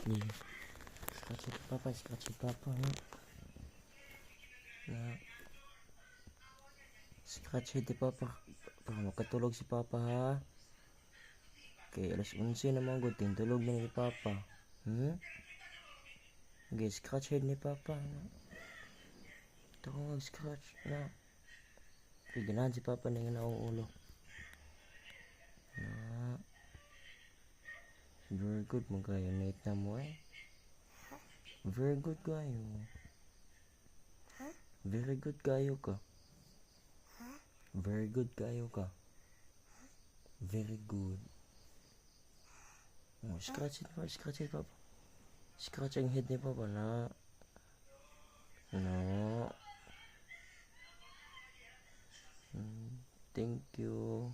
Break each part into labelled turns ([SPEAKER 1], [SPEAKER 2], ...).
[SPEAKER 1] Scratch si Papa. Na. Scratch si Papa. Para makatulog si Papa ha. Kaya alas 11 naman good. Tulog na ni Papa. Okay, scratch head ni Papa. Ito ko mag-scratch na. Okay, ganahan si Papa na yung nauulo. Very good mo kayo. Nate na mo eh. Very good kayo. Very good kayo ka. Very good kayo ka. Very good. Oh, scratch it Papa. Scratch ang head ni Papa na. No. Thank you.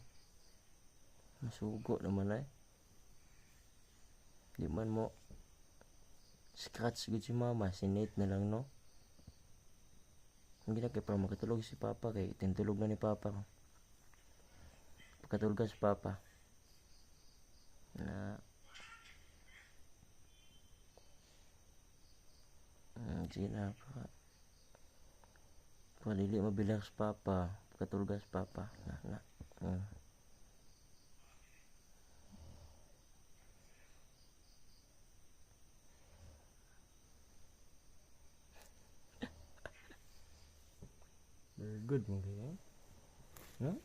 [SPEAKER 1] Masugo naman eh. Di man mo scratch good si Mama. Si Nate na lang no. Hindi na kaya para makatulog si Papa. Kaya tintulog na ni Papa. Pagkatulog ka si Papa. Na. Sige na. Palili mabilang si Papa. Pagkatulog ka si Papa. Na. Very good mo kaya. No?